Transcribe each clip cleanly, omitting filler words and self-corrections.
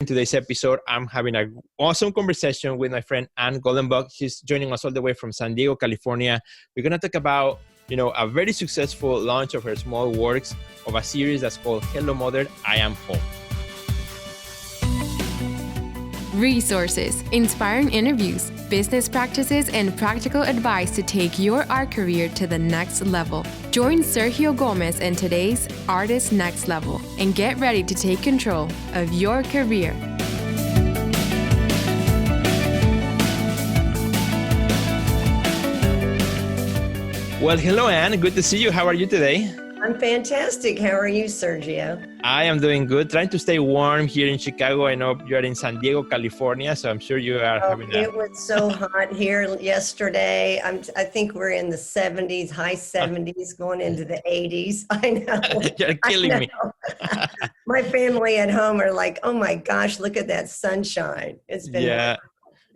In today's episode, I'm having an awesome conversation with my friend Ann Golumbuk. She's joining us all the way from San Diego, California. We're going to talk about, a very successful launch of her small works of a series that's called Hello Mother, I Am Home. Resources, inspiring interviews, business practices, and practical advice to take your art career to the next level. Join Sergio Gomez in today's Artist Next Level and get ready to take control of your career. Well, hello, Ann. Good to see you. How are you today? I'm fantastic. How are you, Sergio? I am doing good. Trying to stay warm here in Chicago. I know you're in San Diego, California, so I'm sure you are having It was so hot here yesterday. I think we're in the 70s, high 70s, going into the 80s. I know. You're killing me. My family at home are like, oh my gosh, look at that sunshine. It's been Yeah.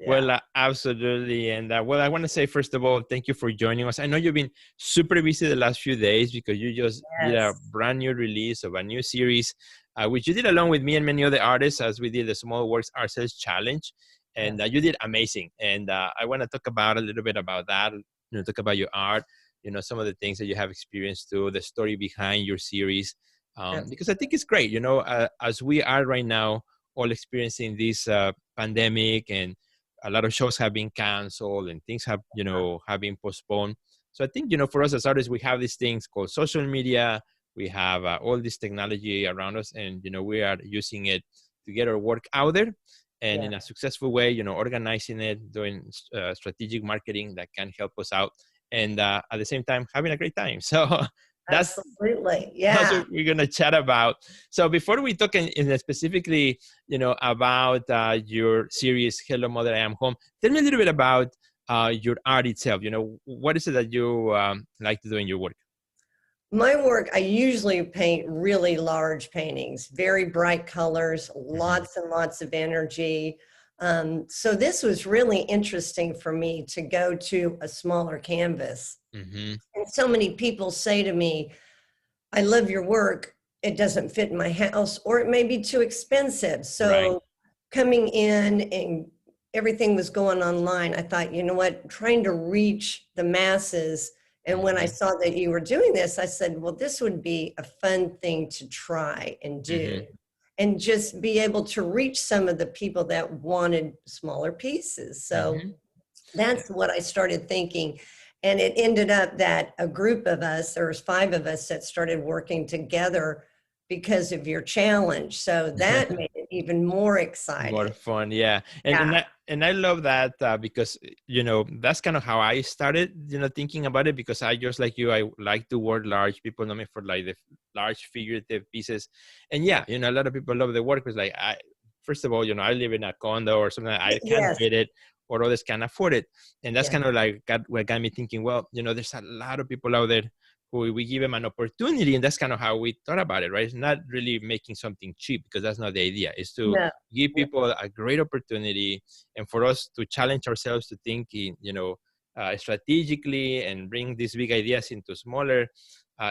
Well, absolutely. And I want to say, first of all, thank you for joining us. I know you've been super busy the last few days because you just did a brand new release of a new series, which you did along with me and many other artists as we did the Small Works Ourselves Challenge. And you did amazing. And I want to talk about a little bit about that, talk about your art, some of the things that you have experienced too, the story behind your series, because I think it's great, as we are right now all experiencing this pandemic, and a lot of shows have been canceled and things have, have been postponed. So I think, for us as artists, we have these things called social media. We have all this technology around us, and, we are using it to get our work out there and in a successful way, organizing it, doing strategic marketing that can help us out. And at the same time, having a great time. So that's what we're going to chat about. So before we talk in specifically, about your series, Hello Mother, I Am Home, tell me a little bit about your art itself. What is it that you like to do in your work? My work, I usually paint really large paintings, very bright colors, lots and lots of energy. So this was really interesting for me to go to a smaller canvas. And so many people say to me, I love your work. It doesn't fit in my house, or it may be too expensive. So coming in and everything was going online, I thought, you know what, trying to reach the masses. And when I saw that you were doing this, I said, well, this would be a fun thing to try and do. And just be able to reach some of the people that wanted smaller pieces. So that's what I started thinking. And it ended up that a group of us, there was 5 of us that started working together because of your challenge. So that made it even more exciting. More fun, yeah. And I love that because, that's kind of how I started, thinking about it, because I just like you, I like to work large. People know me for like the large figurative pieces. And a lot of people love the work. It's like, first of all, I live in a condo or something. I can't fit it, or others can afford it. And that's kind of like what got me thinking, well, there's a lot of people out there who we give them an opportunity. And that's kind of how we thought about it, right? It's not really making something cheap, because that's not the idea. It's to give people a great opportunity, and for us to challenge ourselves to think in, strategically, and bring these big ideas into smaller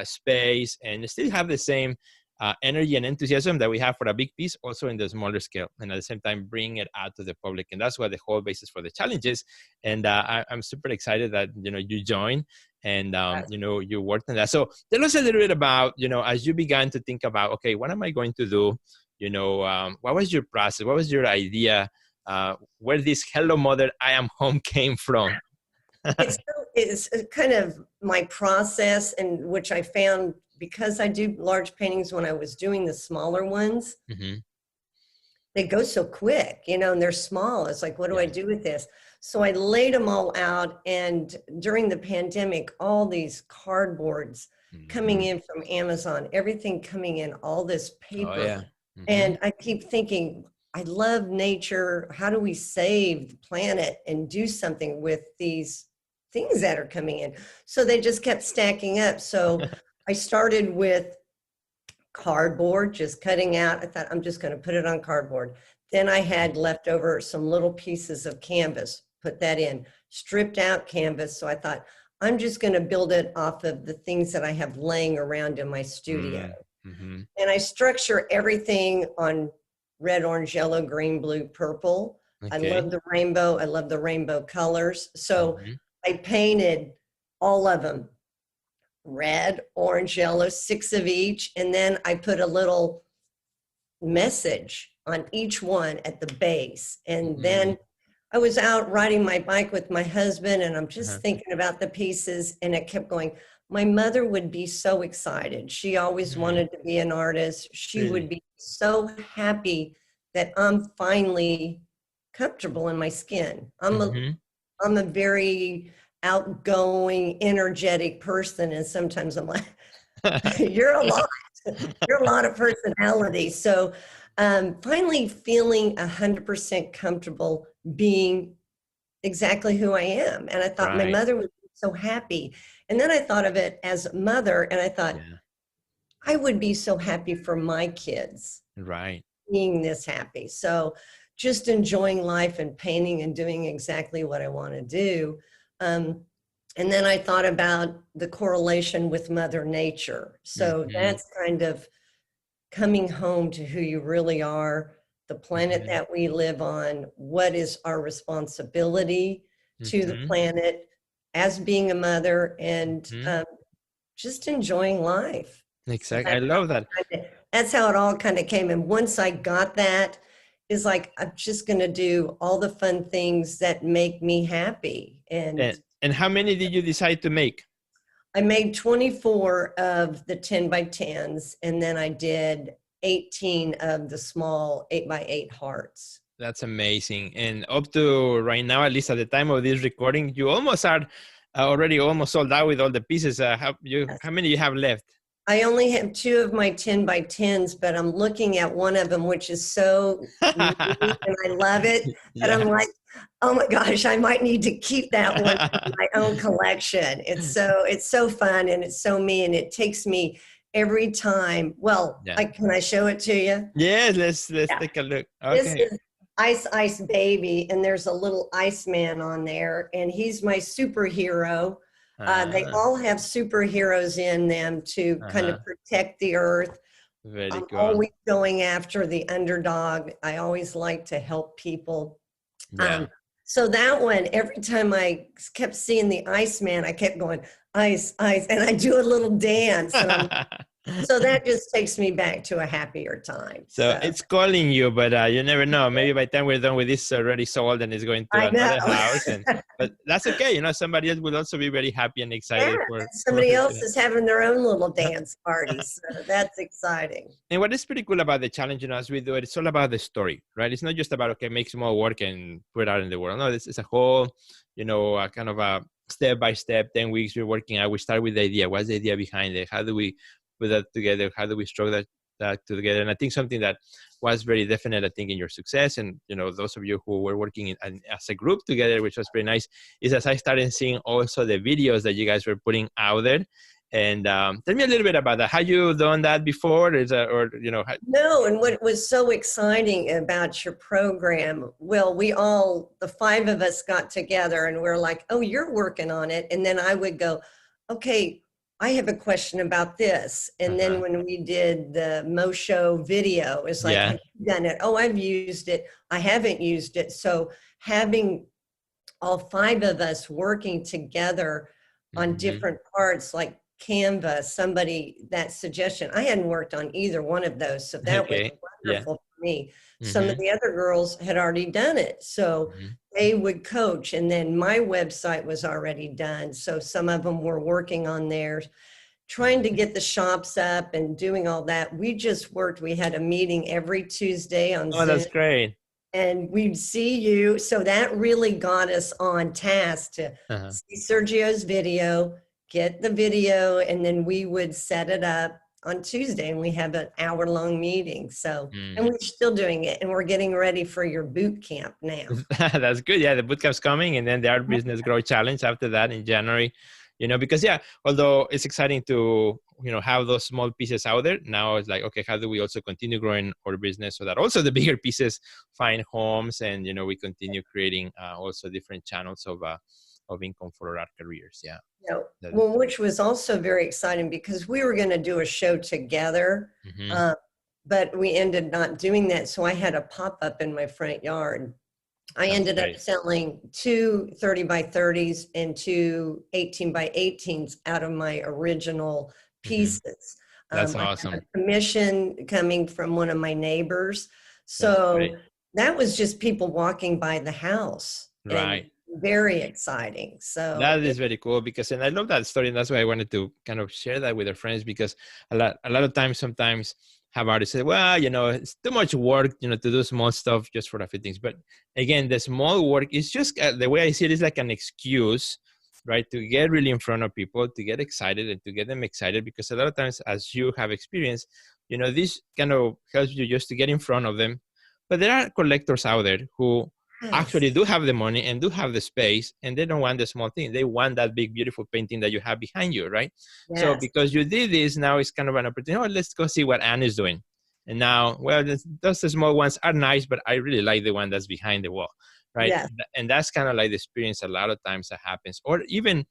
space, and still have the same energy and enthusiasm that we have for a big piece, also in the smaller scale, and at the same time bring it out to the public. And that's what the whole basis for the challenge is. And I'm super excited that you joined, and you worked on that. So tell us a little bit about, as you began to think about, okay, what am I going to do? What was your process? What was your idea? Where this Hello Mother, I Am Home came from? It's kind of my process, and which I found, because I do large paintings, when I was doing the smaller ones, they go so quick, and they're small. It's like, what do I do with this? So I laid them all out. And during the pandemic, all these cardboards coming in from Amazon, everything coming in, all this paper. And I keep thinking, I love nature. How do we save the planet and do something with these things that are coming in? So they just kept stacking up. So I started with cardboard, just cutting out. I thought, I'm just going to put it on cardboard. Then I had left over some little pieces of canvas, put that in, stripped out canvas. So I thought, I'm just going to build it off of the things that I have laying around in my studio. And I structure everything on red, orange, yellow, green, blue, purple. I Okay. love the rainbow. I love the rainbow colors. So Mm-hmm. I painted all of them, red, orange, yellow, 6 of each. And then I put a little message on each one at the base. And Mm-hmm. then I was out riding my bike with my husband, and I'm just Uh-huh. thinking about the pieces, and it kept going. My mother would be so excited. She always Mm-hmm. wanted to be an artist. She would Really? be so happy that I'm finally comfortable in my skin. Mm-hmm. I'm a very outgoing, energetic person, and sometimes I'm like, you're a lot. You're a lot of personality. So finally feeling 100% comfortable being exactly who I am. And I thought my Right. mother would be so happy. And then I thought of it as a mother, and I thought Yeah. I would be so happy for my kids Right. being this happy. So just enjoying life and painting and doing exactly what I want to do. Um, and then I thought about the correlation with Mother Nature. So Mm-hmm. that's kind of coming home to who you really are, the planet Mm-hmm. that we live on, what is our responsibility to the Mm-hmm. planet as being a mother, and Mm-hmm. just enjoying life. So Exactly. I love that. that's how it all kind of came. And once I got that, is like, I'm just going to do all the fun things that make me happy. And And how many did you decide to make? I made 24 of the 10 by 10s, and then I did 18 of the small 8 by 8 hearts. That's amazing. And up to right now, at least at the time of this recording, you almost are already almost sold out with all the pieces. How many you have left? I only have 2 of my 10 by 10s, but I'm looking at one of them, which is so neat and I love it. But Yeah. I'm like, oh my gosh, I might need to keep that one for my own collection. It's so fun, and it's so me, and it takes me every time. Well, Yeah. can I show it to you? Yes, let's Yeah. take a look. This Okay. is Ice Ice Baby, and there's a little Iceman on there, and he's my superhero. They Uh, all have superheroes in them to kind of uh-huh. protect the earth. Very I'm cool. always going after the underdog. I always like to help people. Yeah. Um, so that one, every time I kept seeing the Iceman, I kept going, ice, ice, and I do a little dance, and so that just takes me back to a happier time. So So it's calling you, but you never know. Maybe by the time we're done with this, it's already sold and it's going to I know. another house. But that's okay. Somebody else will also be very happy and Yeah, excited for somebody her else to. is having their own little dance party, so that's exciting. And what is pretty cool about the challenge, as we do it, it's all about the story, right? It's not just about, okay, make small work and put it out in the world. No, this is a whole, a kind of a step by step, 10 weeks we're working out. We start with the idea. What's the idea behind it? How do we put that together? How do we structure that together? And I think something that was very definite, I think, in your success, and, those of you who were working as a group together, which was pretty nice, is as I started seeing also the videos that you guys were putting out there. And tell me a little bit about that. Have you done that before? No, and what was so exciting about your program, well, the 5 of us got together and we're like, oh, you're working on it. And then I would go, okay, I have a question about this. And then Uh-huh. when we did the Mosho video, it's like, Yeah. have you done it? Oh, I've used it. I haven't used it. So having all 5 of us working together on Mm-hmm. different parts like Canva, that suggestion. I hadn't worked on either one of those, so that was Okay. Yeah. wonderful for me. Some of Mm-hmm. the other girls had already done it, so Mm-hmm. they would coach, and then my website was already done, so some of them were working on theirs, trying to get the shops up and doing all that. We just worked. We had a meeting every Tuesday on Oh, Zoom, that's great. and we'd see you. So that really got us on task to Uh-huh. see Sergio's video, get the video, and then we would set it up on Tuesday, and we have an hour-long meeting. So, and Mm. we're still doing it, and we're getting ready for your boot camp now. That's good. Yeah, the bootcamp's coming, and then the Art Business Grow Challenge after that in January. Because although it's exciting to have those small pieces out there, now it's like, okay, how do we also continue growing our business so that also the bigger pieces find homes, and we continue creating also different channels of income for our careers. Yeah. That, Well, which was also very exciting because we were going to do a show together. mm-hmm. but we ended not doing that. So I had a pop-up in my front yard. I That's ended up great. selling two 30 by 30s and two 18 by 18s out of my original Hmm. pieces. That's I had awesome. a commission coming from one of my neighbors. That's great. So that was just people walking by the house, and Right. very exciting. So That is very cool because, and I love that story, and that's why I wanted to kind of share that with our friends, because a lot of times, sometimes have artists say, well, it's too much work, to do small stuff just for a few things. But again, the small work is just the way I see it is like an excuse, right, to get really in front of people, to get excited and to get them excited, because a lot of times, as you have experienced, this kind of helps you just to get in front of them. But there are collectors out there who yes, actually do have the money and do have the space, and they don't want the small thing. They want that big beautiful painting that you have behind you, right? So yes, because you did this, now it's kind of an opportunity. Oh, let's go see what Anne is doing. And now, well, those the small ones are nice, but I really like the one that's behind the wall, right? yes, And that's kind of like the experience a lot of times that happens. Or even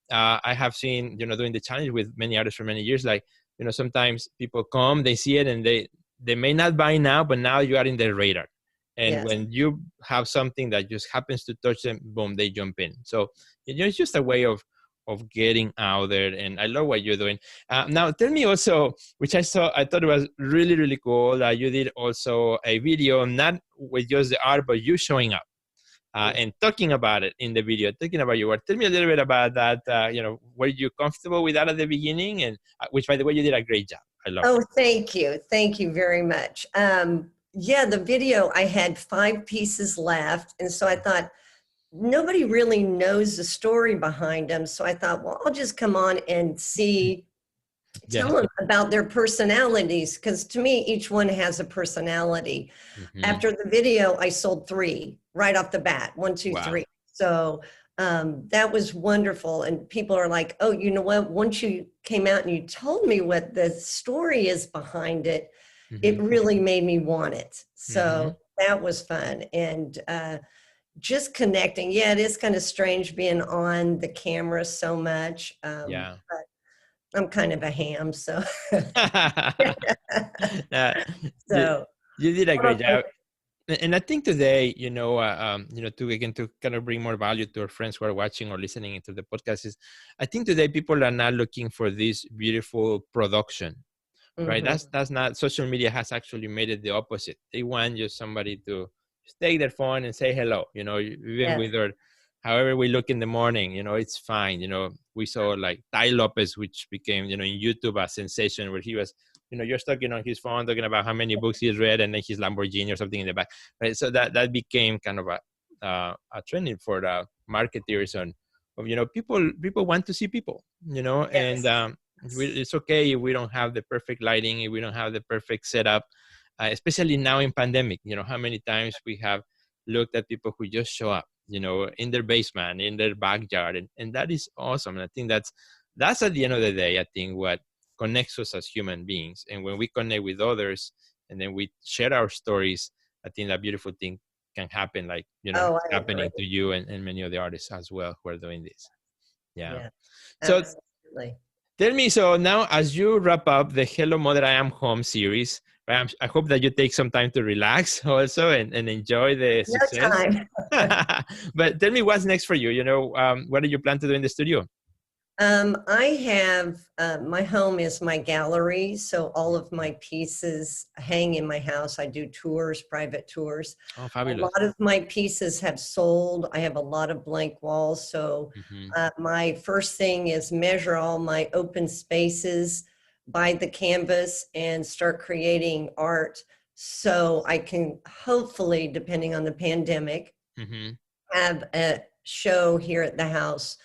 I have seen, doing the challenge with many artists for many years, like, sometimes people come, they see it, and they may not buy now, but now you are in their radar. And yes. when you have something that just happens to touch them, boom, they jump in. So it's just a way of getting out there. And I love what you're doing. Now, tell me also, which I thought it was really, really cool, that you did also a video, not with just the art, but you showing up and talking about it in the video, talking about your work. Tell me a little bit about that. Were you comfortable with that at the beginning? And which, by the way, you did a great job. I love Oh, thank you. Thank you very much. Yeah, the video, I had 5 pieces left. And so I thought, nobody really knows the story behind them. So I thought, well, I'll just come on and it. tell Yeah. them about their personalities. Because to me, each one has a personality. Hmm. After the video, I sold 3 right off the bat, one, two, Wow. three. So that was wonderful. And people are like, oh, you know what? Once you came out and you told me what the story is behind it, Hmm. it really made me want it. Hmm. So that was fun. And just connecting. Yeah, it is kind of strange being on the camera so much. Yeah. I'm kind of a ham, so uh, you, so you did a what great about job. And I think today, to again to kind of bring more value to our friends who are watching or listening into the podcast, is I think today people are not looking for this beautiful production, right? mhm, That's not, social media has actually made it the opposite. They want just somebody to just take their phone and say hello, even yes, with their, however we look in the morning, it's fine. We saw like Ty Lopez, which became, in YouTube, a sensation, where he was, just talking on his phone, talking about how many books he's read, and then his Lamborghini or something in the back, right? So that became kind of a trending for the marketers on, of, people want to see people, and yes, it's okay if we don't have the perfect lighting, if we don't have the perfect setup, especially now in pandemic. How many times we have looked at people who just show up, in their basement, in their backyard, and that is awesome. And I think that's at the end of the day, I think, what connects us as human beings. And when we connect with others and then we share our stories, I think that beautiful thing can happen, like, oh, I agree, happening to you and many of the artists as well who are doing this. Yeah. yeah, So absolutely. tell me, so now as you wrap up the Hello Mother, I Am Home series, right, I hope that you take some time to relax also and enjoy the No success. time. But tell me what's next for you. What do you plan to do in the studio? I have my home is my gallery, so all of my pieces hang in my house. I do tours, private tours. Oh, A fabulous. lot of my pieces have sold. I have a lot of blank walls. So Hmm. my first thing is measure all my open spaces, buy the canvas, and start creating art. So I can hopefully, depending on the pandemic, Hmm. have a show here at the house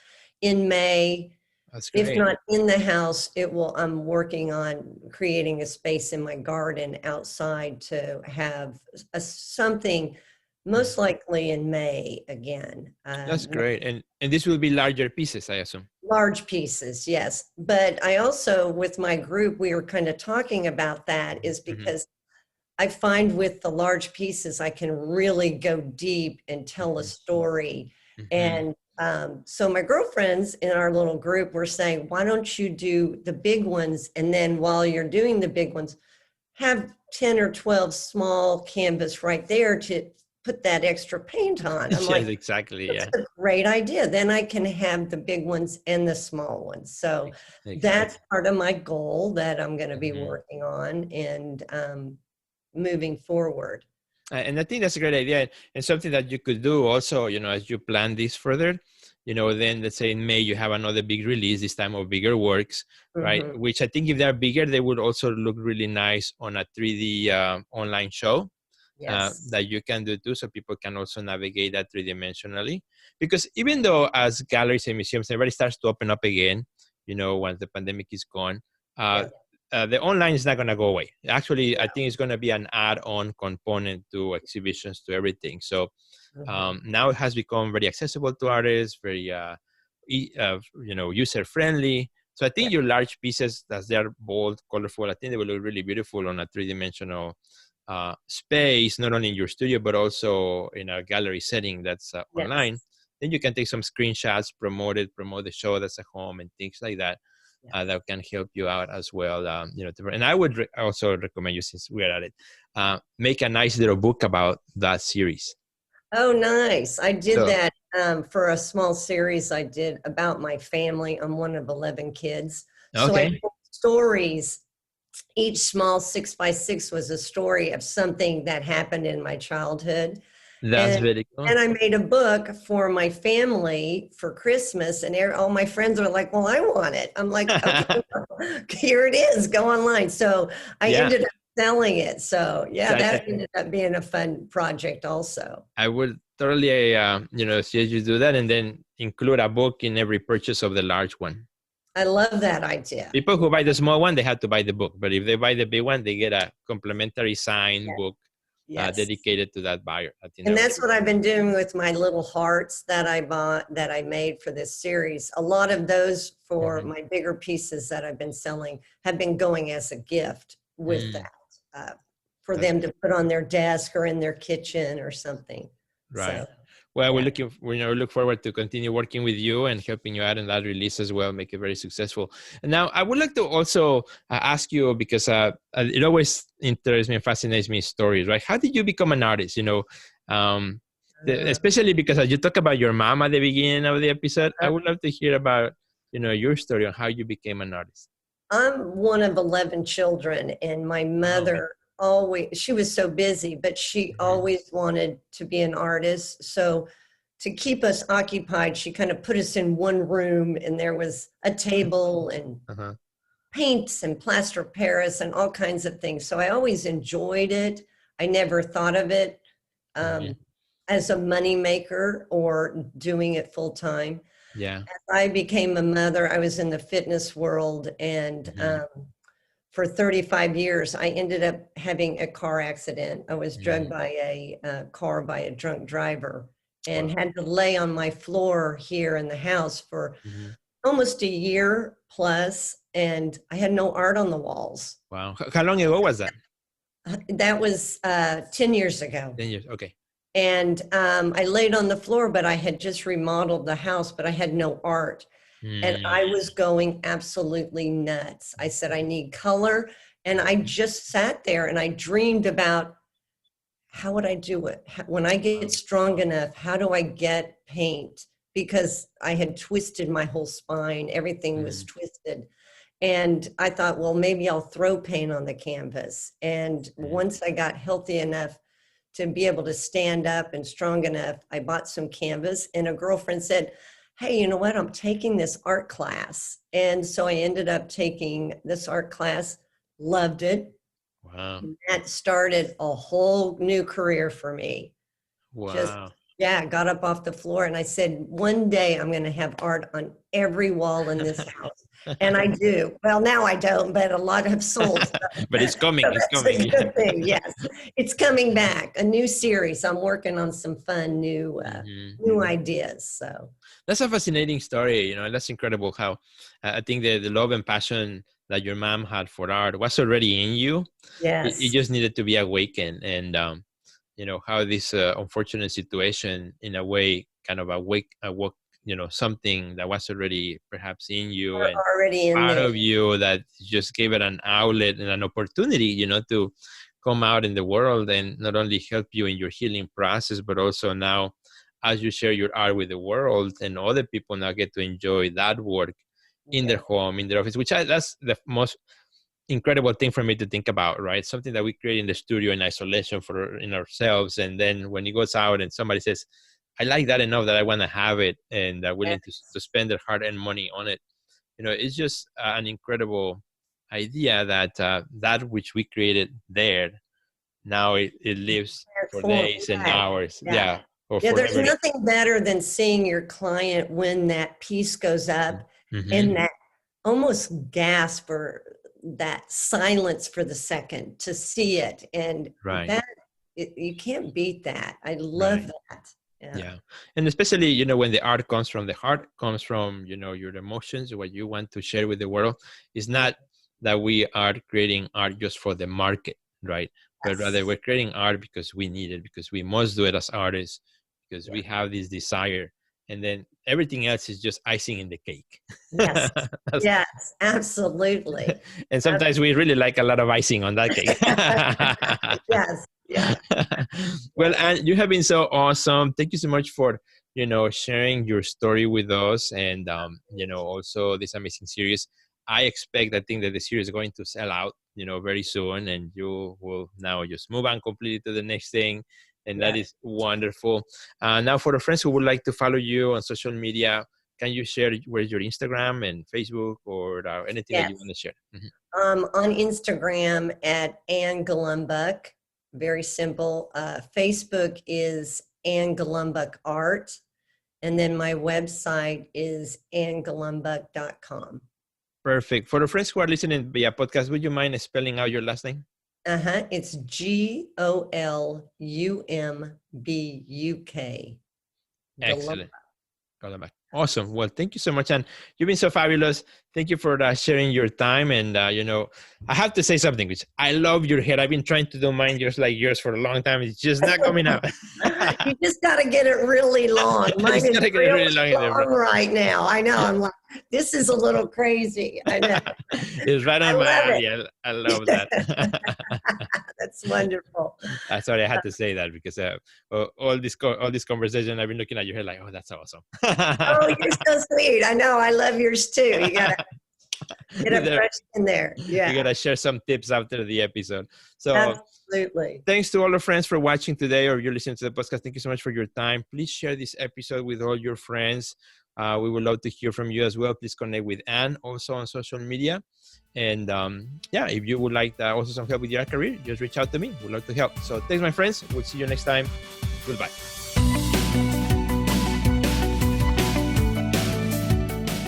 in May. That's If great. not in the house, I'm working on creating a space in my garden outside to have something, Mhm. most likely in May again. That's great. And this will be larger pieces, I assume. Large pieces, yes. But I also, with my group, we were kind of talking about that, is Hmm. because I find with the large pieces, I can really go deep and tell a Hmm. story. Hmm. And so my girlfriends in our little group were saying, why don't you do the big ones? And then while you're doing the big ones, have 10 or 12 small canvas right there to put that extra paint on. I'm Yes, like, exactly. that's Yeah, a great idea. Then I can have the big ones and the small ones. So that's exactly. part of my goal that I'm going to be Mhm. working on and moving forward. And I think that's a great idea, and something that you could do also, as you plan this further, then let's say in May you have another big release, this time of bigger works, right? Hmm. Which I think if they're bigger, they would also look really nice on a 3D online show Yes. that you can do too, so people can also navigate that three-dimensionally. Because even though as galleries and museums, everybody starts to open up again, once the pandemic is gone, uh, Yeah. the online is not going to go away. Actually, No. I think it's going to be an add-on component to exhibitions, to everything. So Hmm. now it has become very accessible to artists, very user friendly. So I Yeah. think your large pieces, as they are bold, colorful, I think they will look really beautiful on a three-dimensional space, not only in your studio but also in a gallery setting that's online. Yes. Then you can take some screenshots, promote the show that's at home, and things like that. Yes. That can help you out as well. And I would also recommend you, since we're at it, make a nice little book about that series. Oh, nice. I did So that for a small series I did about my family. I'm one of 11 kids. So I okay, told stories. Each small 6x6 was a story of something that happened in my childhood. that's And very cool. and I made a book for my family for Christmas, and all my friends are like, "Well, I want it." I'm like, "Okay, well, here it is. Go online." So I Yeah, ended up selling it. So yeah, so that ended up being a fun project also. I would totally, suggest you do that, and then include a book in every purchase of the large one. I love that idea. People who buy the small one, they have to buy the book. But if they buy the big one, they get a complimentary signed Yeah. book Yes. dedicated to that buyer. I think And that would that's be what I've been doing with my little hearts that I bought, that I made for this series. A lot of those for Mhm. my bigger pieces that I've been selling have been going as a gift with Mm, that, for that's them to put on their desk or in their kitchen or something. right. So, Well, yeah. we look forward to continue working with you and helping you out in that release as well, make it very successful. And now I would like to also ask you, because it always interests me and fascinates me, stories, right? How did you become an artist? Um, Uh, especially because as you talk about your mom at the beginning of the episode, I uh, would love to hear about, your story on how you became an artist. I'm one of 11 children, and my Wow. mother always, she was so busy, but she Mhm. always wanted to be an artist. So to keep us occupied, she kind of put us in one room, and there was a table and Uh-huh. paints and plaster of Paris and all kinds of things. So I always enjoyed it. I never thought of it Mhm. um, as a money maker or doing it full time. Yeah. I became a mother. I was in the fitness world, and Mhm. for 35 years, I ended up having a car accident. I was drugged Mhm. by a car by a drunk driver and Wow. had to lay on my floor here in the house for Mhm. almost a year plus, and I had no art on the walls. Wow. How long ago was that? That was 10 years ago. 10 years. Okay. And I laid on the floor, but I had just remodeled the house, but I had no art. And Mm. I was going absolutely nuts. I said, I need color. And I just sat there and I dreamed about, how would I do it? When I get strong enough, how do I get paint? Because I had twisted my whole spine, everything was Mhm. twisted. And I thought, well, maybe I'll throw paint on the canvas. And Mhm. once I got healthy enough to be able to stand up and strong enough, I bought some canvas, and a girlfriend said, hey, you know what? I'm taking this art class. And so I ended up taking this art class, loved it. Wow. That started a whole new career for me. Just, Wow. yeah, got up off the floor and I said, one day I'm going to have art on every wall in this house. And I do. Well, now I don't, but a lot have sold. But it's coming. So It's that's coming. a good thing. Yes, it's coming back. A new series. I'm working on some fun Mhm. new ideas. So That's a fascinating story. That's incredible how I think the love and passion that your mom had for art was already in you. It yes, just needed to be awakened. And, how this unfortunate situation, in a way, kind of awoke something that was already perhaps in you We're and already in part there. of you that just gave it an outlet and an opportunity, to come out in the world and not only help you in your healing process, but also now as you share your art with the world and other people now get to enjoy that work in their home, in their office, that's the most incredible thing for me to think about, right? Something that we create in the studio in isolation in ourselves. And then when it goes out and somebody says, I like that enough that I want to have it and are willing to spend their hard-earned money on it. It's just an incredible idea that that which we created there, now it lives for days and hours. Yeah. Or There's forever. nothing better than seeing your client when that piece goes up and that almost gasp or that silence for the second to see it. And that you can't beat that. I love that. Yeah. And especially, when the art comes from the heart, comes from, your emotions, what you want to share with the world. It's not that we are creating art just for the market, right? But rather we're creating art because we need it, because we must do it as artists, because we have this desire. And then everything else is just icing in the cake. Yes. Yes, absolutely. And sometimes we really like a lot of icing on that cake. Yes. Yeah. Well, Ann, you have been so awesome. Thank you so much for, sharing your story with us and, also this amazing series. I think that the series is going to sell out, very soon, and you will now just move on completely to the next thing. And that is wonderful. Now for the friends who would like to follow you on social media, can you share where's your Instagram and Facebook or anything that you want to share? On Instagram at Ann Golumbuk. Very simple. Facebook is Ann Golumbuk Art. And then my website is anngolumbuk.com. Perfect. For the friends who are listening via podcast, would you mind spelling out your last name? It's Golumbuk. Excellent. Golumbuk. Awesome. Well, thank you so much. And you've been so fabulous. Thank you for sharing your time. And, I have to say something, which I love your hair. I've been trying to do mine just like yours for a long time. It's just not coming out. You just got to get it really long. Mine is really long right now. I know. I'm like, this is a little crazy. I know. It's right on my alley. I love that. That's wonderful. Sorry, I had to say that because all this conversation, I've been looking at your hair like, oh, that's awesome. Oh, you're so sweet. I know. I love yours too. You got to get it fresh in there. Yeah. You got to share some tips after the episode. So absolutely. Thanks to all our friends for watching today, or you're listening to the podcast. Thank you so much for your time. Please share this episode with all your friends. We would love to hear from you as well. Please connect with Ann also on social media. And if you would like also some help with your career, just reach out to me. We'd love to help. So thanks, my friends. We'll see you next time. Goodbye.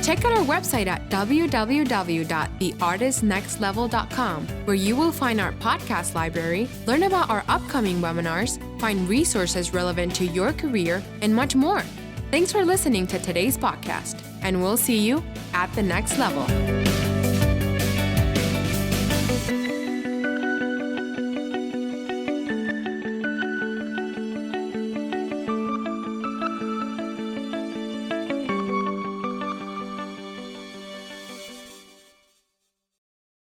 Check out our website at www.theartistnextlevel.com, where you will find our podcast library, learn about our upcoming webinars, find resources relevant to your career, and much more. Thanks for listening to today's podcast, and we'll see you at the next level.